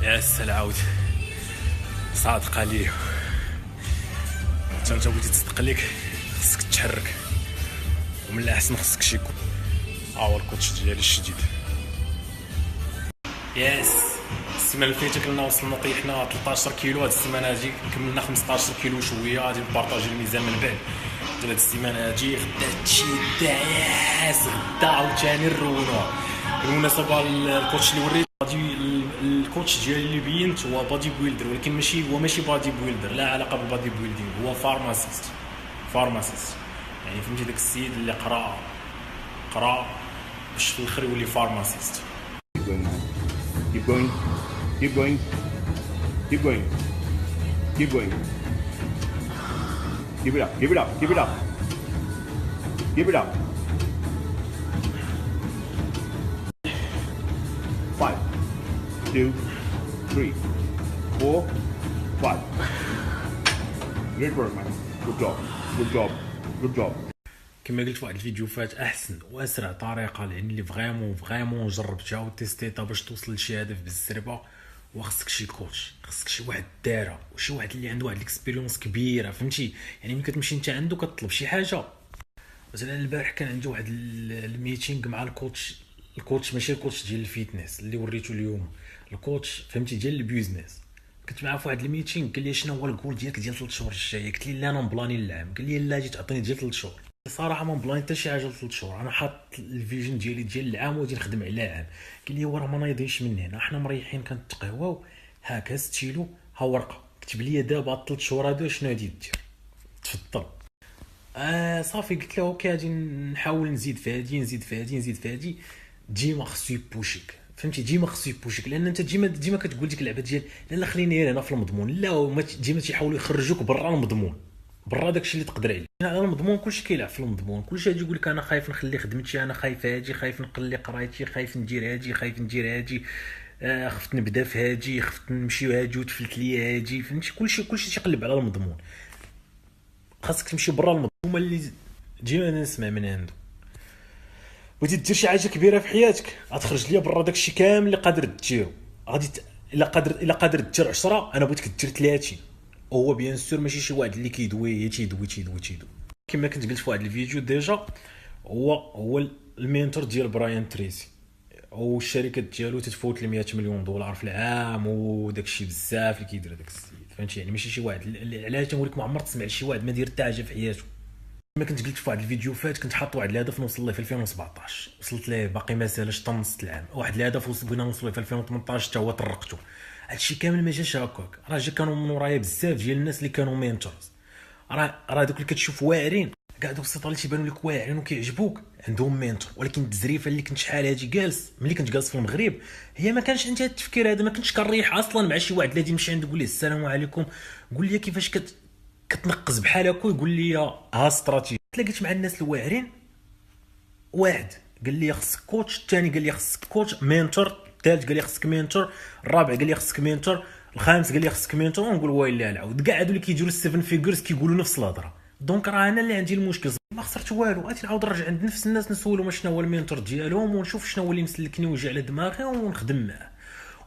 يا السلعود صادق عليه. انت بغيتي تصدق ليك خصك تحرك، ومن الاحسن خصك شي يكون هو الكوتش ديالي الجديد. ياس السيمانه اللي فاتت كنا وصلنا طيحنا 13 كيلو، هاد السيمانه هادي كملنا 15 كيلو شويه. غادي نبارطاجي الميزان من بعد ديال هاد السيمانه هادي. غدا هادشي دايس، غدا عاوتاني نرونوها. بالمناسبه الكوتش اللي وريت الكوتش ديالي اللي بينت هو بادي بويلدر، ولكن ماشي بادي بويلدر، لا علاقه بالبادي بويلدينغ، هو فارماسيست. يعني فهمتي داك السيد اللي قرا باش في الاخر يولي فارماسيست. Keep going. Keep going. Keep going. Keep going. Keep it up. Keep it up. Keep it up. Keep it up. 5, 2, 3, 4, 5. Great work, man. Good job. Good job. Good job. كما قلت في واحد الفيديو فات، احسن واسرع طريقه لان اللي فريمون جربتها وتيستيتها باش توصل لشي هدف بالزربه، وخصك شي كوتش، خصك شي واحد دارها وشي واحد اللي عنده واحد الاكسبيريونس كبيره. فهمتي يعني ملي كتمشي انت عنده كتطلب شي حاجه. مثلا البارح كان عندي واحد الميتينغ مع الكوتش ماشي الكوتش ديال الفيتنس اللي وريته اليوم، الكوتش فهمتي ديال البيزنس. كنت معاه في واحد الميتينغ، قال لي شنو هو الكول ديالك ديال 3 شهور الجايه؟ قلت لي لا انا مبلاني العام. قال لي لا جيت تعطيني ديال 3 شهور. صراحه ما مبلاني حتى شي حاجه ل 3 شهور، انا حاط الفيجن ديالي ديال العام وغادي نخدم على عام. قال لي راه ما نايضينش من هنا، حنا مريحين كنتقهواو. هاكا ستيلو ها ورقه كتب لي دابا 3 شهور هادو شنو غادي دير، تفضل. صافي قلت له اوكي غادي نحاول نزيد في هادي. ديما خصو يبوشيك، فهمتي ديما خصو يبوشيك، لان انت ديما كتقول ديك اللعبه ديال لا خليني هنا في المضمون، لا ديما تيحاولوا يخرجوك برا المضمون، برا داكشي اللي تقدر عليه. على المضمون كلشي كيلعب في المضمون، كلشي غادي يقول لك انا خايف نخلي خدمتي، انا خايف هادي، خايف نقلي قرايتي، خايف ندير هادي، خفت نبدا في هادي، خفت نمشي هادي وتفلت لي هادي. فهمتي كلشي تيقلب على المضمون. خاصك تمشي برا المضمون. هما اللي ديما نسمع من عنده بغيتي دير شي حاجه كبيره في حياتك، غتخرج ليا برا داكشي كامل اللي قادر ديرو. غادي الا قادر دير 10، انا بغيتك دير 30. وهو بيان سور ماشي شي واحد اللي كيدوي كما كنت قلت في واحد الفيديو ديجا. هو المينتور ديال براين تريسي، والشركات ديالو تتفوت ل 100 مليون دولار في العام، وداكشي بزاف اللي كيدير داك السيد. فهمتي يعني ماشي شي واحد. علاش تنقول لك ما عمرك تسمع لشي واحد ما دير حتى حاجه في حياته. كما كنت قلت في واحد الفيديو فات، كنت حاط واحد الهدف نوصل ليه في 2017، وصلت ليه باقي ما سالش حتى نص العام. واحد الهدف بغينا نوصل ليه في 2018 حتى هو طرقته. هادشي كامل ما جاش هكاك، راه جا كانوا من ورايا بزاف ديال الناس اللي كانوا مينتورز. راه دوك اللي كتشوف واعرين، كاع دوك السيطره اللي تيبانوا لك واعرين وكيعجبوك عندهم مينتور. ولكن التزريفه اللي كنت شحال هادي جالس ملي كنت جالس في المغرب، هي ما كانش عندي هاد التفكير هذا. ما كنتش كنريح اصلا مع شي واحد اللي غادي نمشي عنده نقول ليه السلام عليكم، قول لي كيفاش كتنقز بحال هكا، يقول لي ها استراتيجي. تلاقيت مع الناس الواعرين، واحد قال لي خصك كوتش، الثاني قال لي خصك كوتش مينتور، الثالث قال لي خصك مينتور، الرابع قال لي خصك مينتور، الخامس قال لي خصك مينتور. ونقول ويلي العاود كاع هادو اللي كيديروا 7 فيغرز كيقولوا نفس الهضره. دونك راه انا اللي عندي المشكل، ما خسرت والو. غادي نعاود نرجع عند نفس الناس نسولهم شنو هو المينتور ديالهم، ونشوف شنو هو اللي مسلكني ويجي على دماغي ونخدم معاه.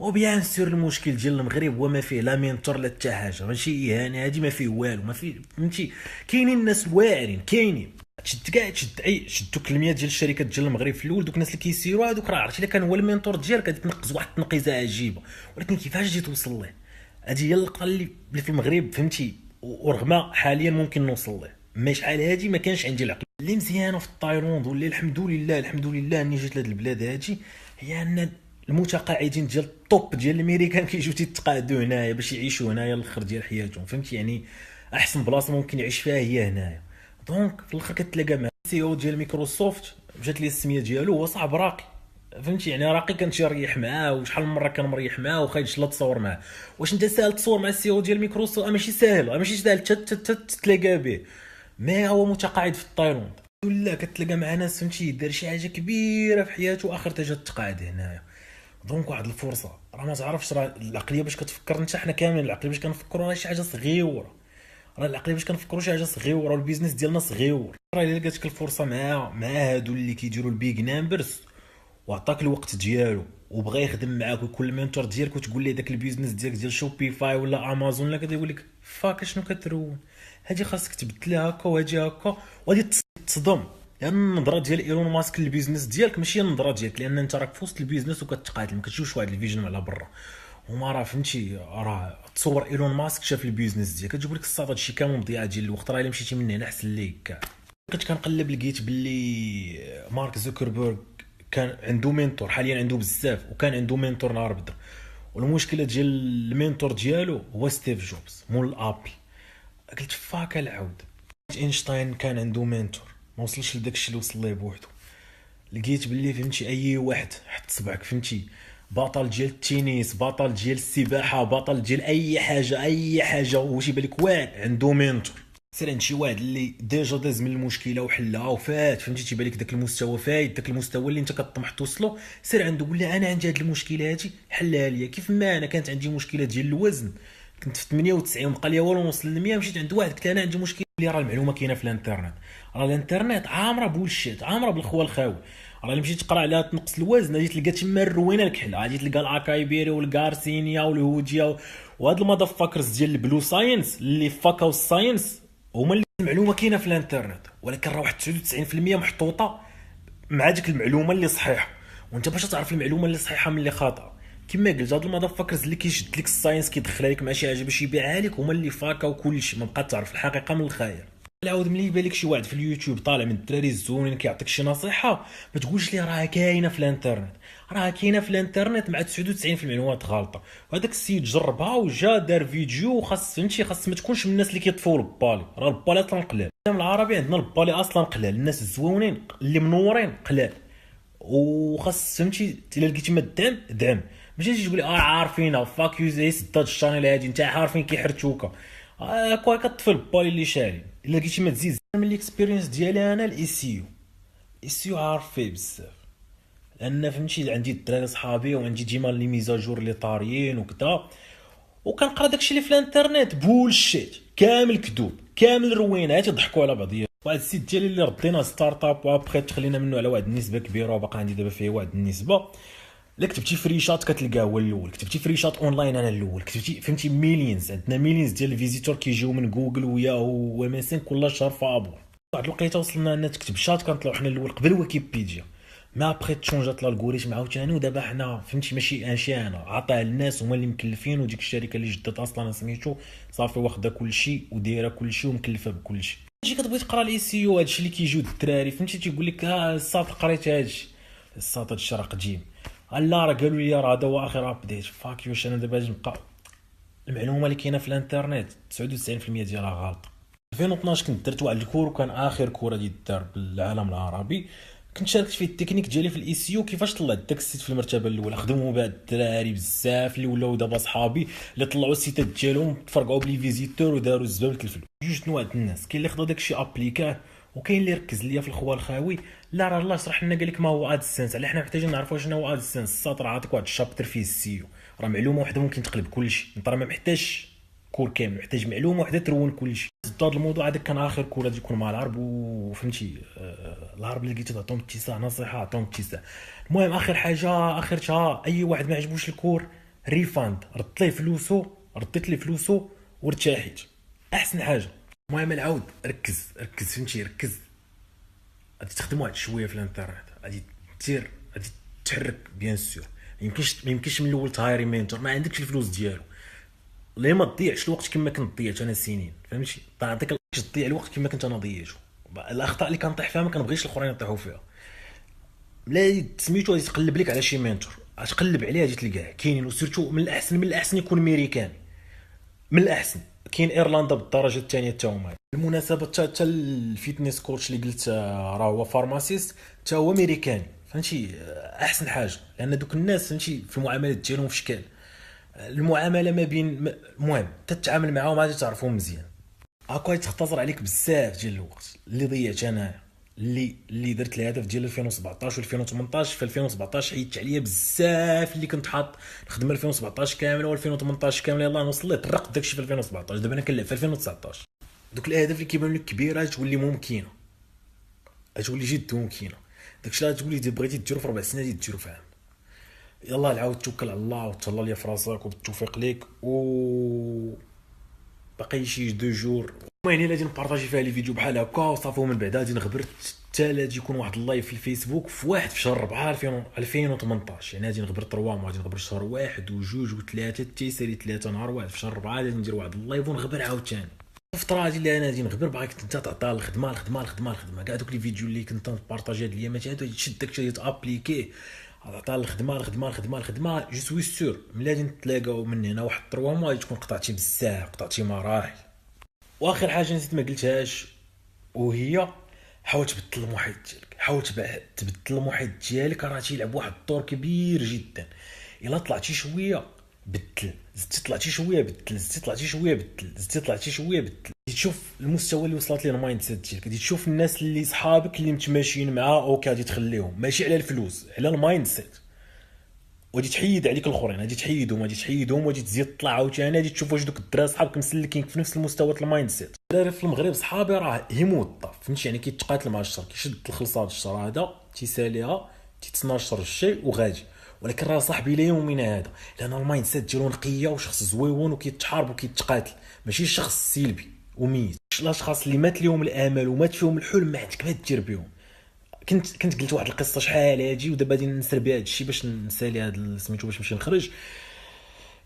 وبيان سور المشكل ديال المغرب هو ما فيه لا مينتور لا حتى حاجه، ماشي اهانه هادي، ما فيه والو، ما فيه. فهمتي كاينين الناس الواعرين، كاينين شد دوك المية ديال الشركات ديال المغرب في الاول، دوك الناس اللي كيسيروا هذوك راه عرفتي الا كان هو المينتور ديالك غادي تنقز واحد التنقيزه عجيبه. ولكن كيفاش جيت توصل ليه؟ هذه هي اللقطه اللي في المغرب فهمتي. ورغم حاليا ممكن نوصل ليه، ما شحال هادي ما كانش عندي العقل اللي مزيانه في التايلاند. واللي الحمد لله اني جيت لهاد البلاد هادي، هي ان المتقاعدين ديال الطوب ديال الامريكان كيجيو تيتقاعدوا هنايا باش يعيشوا هنايا الاخر ديال حياتهم. فهمتي يعني احسن بلاصه ممكن يعيش فيها هي هنايا. دونك في الاخر كتلاقى مع سي او ديال مايكروسوفت، مشات لي السميه ديالو، هو صاحب راقي. فهمتي يعني راقي كنت مريح معاه، وشحال من مره كان مريح معاه وخايدش لا تصور معاه. واش انت ساهل تصور مع السي او ديال مايكروسوفت؟ ماشي ساهل، ماشي ساهل تتلاقى به. ما هو متقاعد في التايلاند ولا كتلاقى مع ناس فهمتي دار شي حاجه كبيره في حياته واخر تا جا تقاعد هنايا. دونك واحد الفرصه، راه ما تعرفش، راه العقليه باش كتفكر انت، حنا كاملين العقليه باش كنفكروا راه شي حاجه صغيره، راه العقليه باش كنفكروا شي حاجه صغيره، والبيزنس ديالنا صغير. راه الا لقاتك الفرصه مع هادو اللي كيديروا البيج نامبرز وعطاك الوقت ديالو وبغى يخدم معاك ويكون المنتور ديالك وتقول ليه داك البيزنس ديالك ديال شوبيفاي ولا امازون ولا كذا، يقول لك فاك شنو كترون، هادي خاصك تبدلها هكا وهادي هكا، وغادي تصدم. لان النظره ديال ايلون ماسك للبيزنس ديالك ماشي النظره ديالك، لان انت راك في وسط البيزنس وكتقاتل، ما كتشوفش واحد الفيجن على برا. هما راه فهمتي، راه تصور ايلون ماسك شاف البيزنس ديالك كتجيب لك الصاد هادشي كامل مضيعه ديال الوقت. راه الا مشيتي من هنا احسن ليك كاع. كنت كنقلب لقيت باللي مارك زوكربيرغ كان عنده مينتور، حاليا عنده بزاف، وكان عنده مينتور نهار بدا. والمشكله ديال المينتور ديالو هو ستيف جوبز مول ابل. قلت فاك العود. اينشتاين كان عنده مينتور، ما وصلش لداكشي اللي وصل ليه بوحدو. لقيت باللي فهمتي اي واحد حط صبعك فهمتي، بطل ديال التنس، بطل ديال السباحه، بطل ديال اي حاجه، اي حاجه واش يبان لك واحد عنده مينتور. سير عند شي واحد اللي ديجا داز من المشكله وحلها وفات، فهمتي تيبان لك داك المستوى فايت، داك المستوى اللي انت كطمح توصلو. سير عنده قول له انا عندي هاد المشكله هادي حلها ليا. كيف ما انا كانت عندي مشكله ديال الوزن، كنت في 98 وبقى لي والو نوصل ل 100، مشيت عند واحد قلت انا عندي مشكله. اللي راه المعلومه كاينه في الانترنت، راه الانترنت عامره بولشيت، عامره بالخوا الخاوي. راه اللي مشيت تقرا عليها تنقص الوزن غادي تلقى تما الروينه الكحله، غادي تلقى الاكايبيري والغارسينيا والهوديا وهاد المضافاكرز ديال البلو ساينس اللي فاكاو الساينس، هما اللي المعلومه كاينه في الانترنت. ولكن راه واحد 99% محطوطه مع ديك المعلومه اللي صحيحه، وانت باش تعرف المعلومه اللي صحيحه من اللي خاطئه. كما قلت هاد المضافاكرز اللي كيشد لك الساينس كيدخلها لك مع شي حاجه باش يبيعها لك، هما اللي فاكاو كلشي، ما بقى تعرف الحقيقه من الخيال. العود ملي يبان لك شي واحد في اليوتيوب طالع من الدراري الزوينين كيعطيك شي نصيحه، ما تقولش ليه راه كاينه في الانترنت. راه كاينه في الانترنت مع 99% المعلومات غلطه. وهذاك السيد جربها وجا دار فيديو، وخاص فهمتي خاص ما تكونش من الناس اللي كيطفوا البالي. راه البالي اصلا قلال، العربي عندنا البالي اصلا قلال، الناس الزوينين اللي منورين قلال. وخاص فهمتي الا لقيتي ما الدعم دعم، ماشي تجي تقول عارفين فاك يو زي سد هاد الشانيل هادي انت عارفين كيحرتوكا هكا كطفي البالي اللي شاري. الا لقيتي ما تزيد من الاكسبيرينس ديالي انا الاي سي يو عارف فيه بزاف، لان فهمتي عندي الدراري صحابي وعندي ديما لي ميزاجور اللي طاريين وكذا، وكنقرا داكشي اللي في الانترنت بولشيت كامل كذوب كامل روينات يضحكوا على بعضياتهم. واحد السيت ديالي اللي ردينا ستارت اب وابخي تخلينا منه على واحد النسبه كبيره وباقي عندي دابا فيه واحد النسبه. الا كتبتي فريشات كتلقاه هو الاول، كتبتي فريشات اونلاين انا الاول، كتبتي فهمتي مليونز، عندنا مليونز ديال الفيزيتور كيجيو من جوجل وياهو ومسين كل شهر فابور. واحد الوقيته وصلنا ان تكتب شات كنطلعوا حنا الاول قبل ويكيبيديا، ما ابخي تشونجات الالغوريثم عاوتاني. ودابا حنا فهمتي ماشي انا عطاه الناس هما اللي مكلفين، وديك الشركه اللي جدت اصلا سميتو صافي واخده كلشي ودايره كلشي ومكلفه بكلشي. تجي كتبغي تقرا الاي سي يو هادشي اللي كيجيو الدراري فهمتي تيقول لك الساط قريت هادشي، الساط هادشي راه قديم. لا راه قالوا لي راه هذا هو اخر ابديت. فاك يوش انا دابا نبقى المعلومه اللي كاينه في الانترنت 99% ديالها غلط. 2012 كنت درت واحد الكور وكان اخر كوره ديال الدار بالعالم العربي، كنت شاركت فيه التكنيك ديالي في الاي سي يو كيفاش طلعت داك السيت في المرتبه الاولى. خدموا بعد الدراري بزاف اللي ولاو دابا صحابي اللي طلعوا السيتات ديالهم تفرقعوا بلي فيزيتور وداروا الزبابه الفلوس. جوج نوع د الناس، كاين اللي خدا داكشي ابليكاه وكاين اللي ركز ليا في الخوا الخاوي. لا راه الله شرح لنا قال لك ما هو ادسنس، على حنا محتاجين نعرفوا شنو هو ادسنس. الساطر عاطيك واحد الشابتر فيه السيو، راه معلومه واحده ممكن تقلب كلشي. انت راه ما محتاج كور كامل، محتاج معلومه واحده ترون كلشي. هذا الموضوع هذا كان اخر كور غادي يكون مع العرب، وفهمتي العرب اللي لقيتو تعطيهم اتساع نصيحه عطيهم اتساع. المهم اخر حاجه اخرتها اي واحد ما عجبوش الكور ريفاند، ردت ليه فلوسو، رديت ليه فلوسو وارتاحيت احسن حاجه. المهم العود ركز فهمتي ركز، غادي تخدم واحد شويه في الانترنت، غادي دير غادي تحرك بيان سور. ما يمكنش من الاول تهايري مينتور ما عندكش الفلوس ديالو. ليه ما تضيعش الوقت كما كنت ضيعت انا سنين فهمتي، تعطيك تضيع الوقت كما كنت انا ضيعته. الاخطاء اللي كنطيح فيها ما كنبغيش الاخرين يطيحوا فيها. لا سميتو غادي تقلب لك على شي مينتور، غتقلب عليه غادي تلقاه كاينين، وسيرتو من الاحسن يكون امريكاني، من الاحسن. كاين ايرلندا بالدرجه الثانيه حتى هما. بالمناسبه حتى الفيتنس كوتش اللي قلت راه هو فارماسيست حتى هو امريكاني فهمتي، احسن حاجه. لان دوك الناس فهمتي في المعاملات ديالهم في شكل المعامله ما بين المهم تتعامل معاهم غادي تعرفهم مزيان. هاكا تختصر عليك بزاف ديال الوقت اللي ضيعت انا، اللي درت الهدف ديال 2017 و2018. في 2017 حيدت عليا بزاف اللي كنت حاط نخدم 2017 كامله و2018 كامله، يلاه نوصل ليه طرقت داكشي في 2017. دابا انا كنلعب في 2019. دوك الاهداف اللي كيبانوا لك كبيره تولي ممكنه، تولي جد ممكنه. داكشي اللي تقولي بغيتي ديرو في 4 سنين ديرو في عام. يلا العاود توكل على الله وتهلا ليا في راسك وبالتوفيق ليك و باقي شي 2 جور. المهم الا غادي نبارطاجي فيها لي فيديو بحال هكا وصافي، ومن بعد غادي نغبر حتى غادي يكون واحد اللايف في الفيسبوك في 1 في شهر 4 2018. يعني غادي نغبر 3 غادي نغبر شهر 1 و2 و3 حتى يسالي 3 نهار 1 في شهر 4 غادي ندير واحد اللايف ونغبر عاوتاني. الفتره هادي اللي انا غادي نغبر باغيك انت تعطيها الخدمه كاع دوك لي فيديو اللي كنت نبارطاجي هاد الايامات هادو تشدك تابليكيه، تعطيها الخدمه جو سوي سور ملي غادي نتلاقاو من هنا واحد 3 موا غادي تكون قطعتي بزاف، قطعتي مراحل. واخر حاجه نسيت ما قلتهاش وهي حاول تبدل المحيط ديالك، حاول تبدل المحيط ديالك، راه تيلعب واحد الدور كبير جدا. الا طلعتي شويه بدل، زدتي طلعتي شويه بدل، زدتي طلعتي شويه بدل، زدتي طلعتي شويه بدل. تشوف المستوى اللي وصلت ليه المايند سيت ديالك، غادي تشوف الناس اللي صحابك اللي متماشيين معاه اوكي غادي تخليهم، ماشي على الفلوس، على المايند سيت. وغادي تحيد عليك الاخرين، غادي تحيدهم وغادي تزيد تطلع عاوتاني، غادي تشوف واش دوك الدراري صحابك مسلكين في نفس المستوى د المايند سيت. الدراري في المغرب صحابي راه يموت فهمتي، يعني كيتقاتل مع الشر، كيشد الخلصه د الشر هذا تيساليها تيتسنى الشر الشيء وغادي. ولكن راه صاحبي لا يومنا هذا، لان المايند سيت ديالو نقيه وشخص زويون وكيتحارب وكيتقاتل، ماشي شخص سلبي وميت. الاشخاص اللي مات لهم الامل ومات فيهم الحلم ما عندك ما دير بهم. كنت قلت واحد القصه شحال هادي ودابا غادي نسر بها هادشي باش نسالي هاد سميتو باش نمشي نخرج.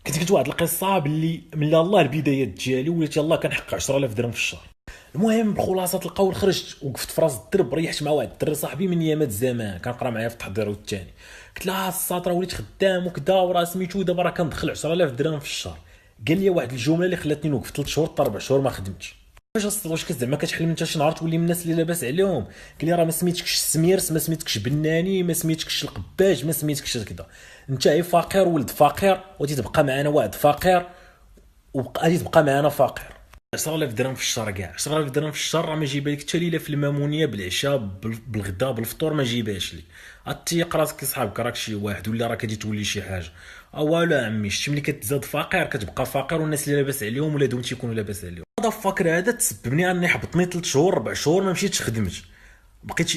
كنت قلت واحد القصه باللي من الله البدايات ديالي وليت يلاه كنحقق 10000 درهم في الشهر. المهم بخلاصه القول خرجت وقفت في راس الدرب، ريحت مع واحد الدري صاحبي من ايامات زمان كنقرا معايا في التحضير والثاني. قلت له الساطره وليت خدام وكذا وراه سميتو دابا راه كندخل 10000 درهم في الشهر. قال لي واحد الجمله اللي خلاتني نوقف 3 شهور حتى 4 شهور ما خدمتش. واش زعما كتحلم انت شي نهار تولي من الناس اللي لاباس عليهم؟ قال لي راه ما سميتكش السميرس، ما سميتكش بناني، ما سميتكش القباج، ما سميتكش كذا. انت هي فقير ولد فقير وغادي تبقى معنا واحد فقير وغادي تبقى معنا فقير. 10000 درهم في الشهر كاع 10000 درهم في الشهر راه ما جايبه لك حتى ليله في المامونيه بالعشاء بالغدا بالفطور ما جايبهاش لك. عطيق راسك صحابك راك شي واحد ولا راك غادي تولي شي حاجه. والو عمي شتي ملي كتزاد فقير كتبقى فقير والناس اللي لاباس عليهم ولادهم تيكونوا لاباس عليهم. هذا الفقر هذا تسببني اني حبطني 3 شهور 4 شهور ما مشيتش خدمت. بقيت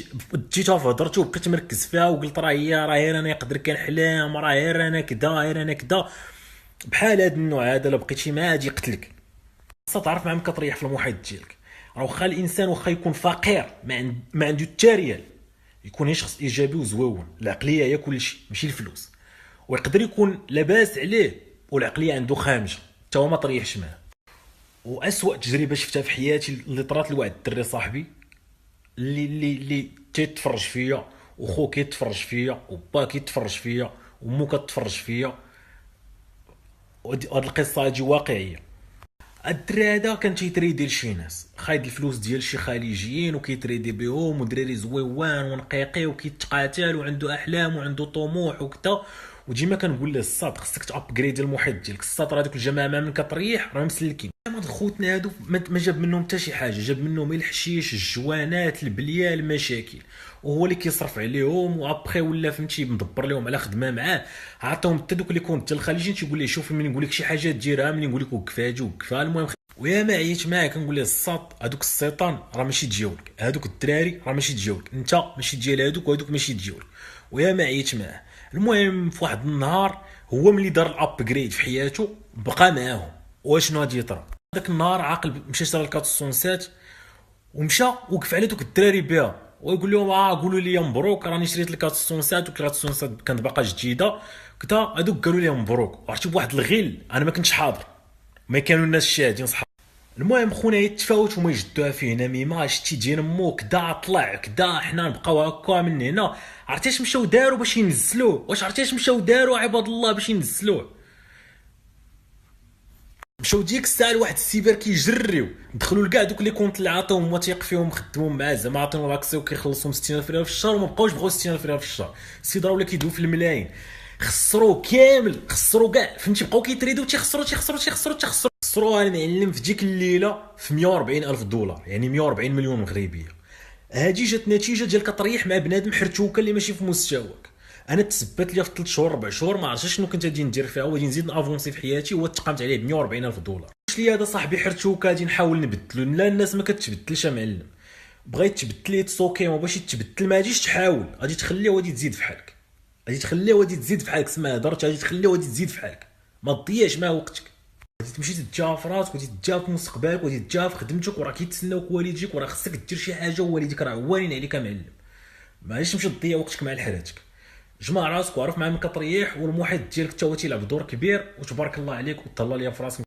جيتها في هضرتو وبقيت مركز فيها وقلت راه غير انا نقدر كنحلم، راه غير انا كذا بحال هذا النوع هذا. لا بقيتي ما غادي يقتلك. خاصك تعرف مع من كتريح في المحيط ديالك. راه واخا الانسان واخا يكون فقير ما عنده حتى ريال، يكون هي شخص ايجابي وزويون، العقليه هي كل شيء ماشي الفلوس. ويقدر يكون لاباس عليه والعقليه عنده خامجه حتى هو ما طريحش معاه. واسوأ تجربه شفتها في حياتي اللي طرات لواحد الدري صاحبي اللي تيتفرج فيا وخو كيتفرج فيا وبا كيتفرج فيا ومو كتفرج فيا. وهاد القصه هادي واقعيه. الدري هذا كان تيتريدي لشي ناس، خايد الفلوس ديال شي خليجيين وكيتريدي بهم ودراري زويوان ونقيقي وكيتقاتل وعنده احلام وعنده طموح وكذا. وديما كنقول له الصاد خصك تابغريدي المحيط ديالك. الصاد راه دوك الجماعه ما من كتريح راه مسلكين. هاد خوتنا هادو ما جاب منهم حتى شي حاجه، جاب منهم الحشيش الجوانات البليه المشاكل، وهو اللي كيصرف عليهم. وابخي ولا فهمتي مدبر لهم على خدمه معاه. عطاهم حتى دوك اللي كنت الخليجيين تيقول لي شوف ملي نقول لك شي حاجه ديرها، ملي نقول لك وقف هاجي وقفها. المهم ويا ما عييت معاه كنقول له الصاد هادوك السيطان راه ماشي ديالك، هادوك الدراري راه ماشي ديالك، انت ماشي ديال هادوك وهادوك ماشي ديالك. ويا ما عييت معاه. المهم في واحد النهار هو ملي دار الابجريد في حياته بقى معاهم. واشنو غادي يطرا داك النهار عاقل مشى شرا الكاتسونسات ومشى وقف على دوك الدراري بها ويقول لهم قولوا لي مبروك راني شريت الكاتسونسات والكاتسونسات كانت باقا جديده كذا. هذوك قالوا لي مبروك وعرفتي بواحد الغل انا ما كنتش حاضر، ما كانوا الناس شاهدين صحاب. المهم خونا يتفاوت وما يجدوها فيه نميمه شتي ديال مو كدا طلع كدا حنا نبقاو هكا من هنا. عرفتي اش مشاو داروا باش ينزلوه؟ واش عرفتي اش مشاو داروا عباد الله باش ينزلوه؟ مشاو ديك الساعه لواحد السيبر كيجريو دخلوا لكاع دوك لي كونط اللي عطاوهم وثيق فيهم خدموا معاه زعما عطاوهم اكسي وكيخلصوهم 60000 ريال في الشهر وما بقاوش بغاو 60000 ريال في الشهر. السيد راه ولا كيدوي في الملايين، خسروا كامل، خسروا كاع فهمتي. بقاو كيتريدوا خسروا المعلم في ديك الليله في 140000 دولار، يعني 140 مليون مغربيه. هادي جات نتيجه ديال كطريح مع بنادم حرتوكه اللي ماشي في مستواك. انا تثبت لي في 3 شهور 4 شهور ما عرفتش شنو كنت غادي ندير فيها وغادي نزيد نافونسي في حياتي. هو تقامت عليه ب 140000 دولار. واش لي هذا صاحبي حرتوكه غادي نحاول نبدلو؟ لا الناس ما كتبدلش معلم. بغيت تبدل لي تسوكي ما باغيش تبدل ما غاديش تحاول، غادي تخليه وغادي تزيد في حالك. غادي تخليه غادي تزيد في حالك، سما هضرت غادي تخليه غادي تزيد في حالك، ما تضيعش مع وقتك. غادي تمشي تتجاهل في راسك وغادي تتجاهل في مستقبلك وغادي تتجاهل في خدمتك، وراه كيتسناوك والديك، وراه خصك دير شي حاجه، ووالديك راه واعرين عليك معلم. معليش تمشي تضيع وقتك مع الحراتك. جمع راسك وعرف مع من كتريح، والمحيط ديالك حتى هو تيلعب دور كبير، وتبارك الله عليك وتهلا ليا في راسك.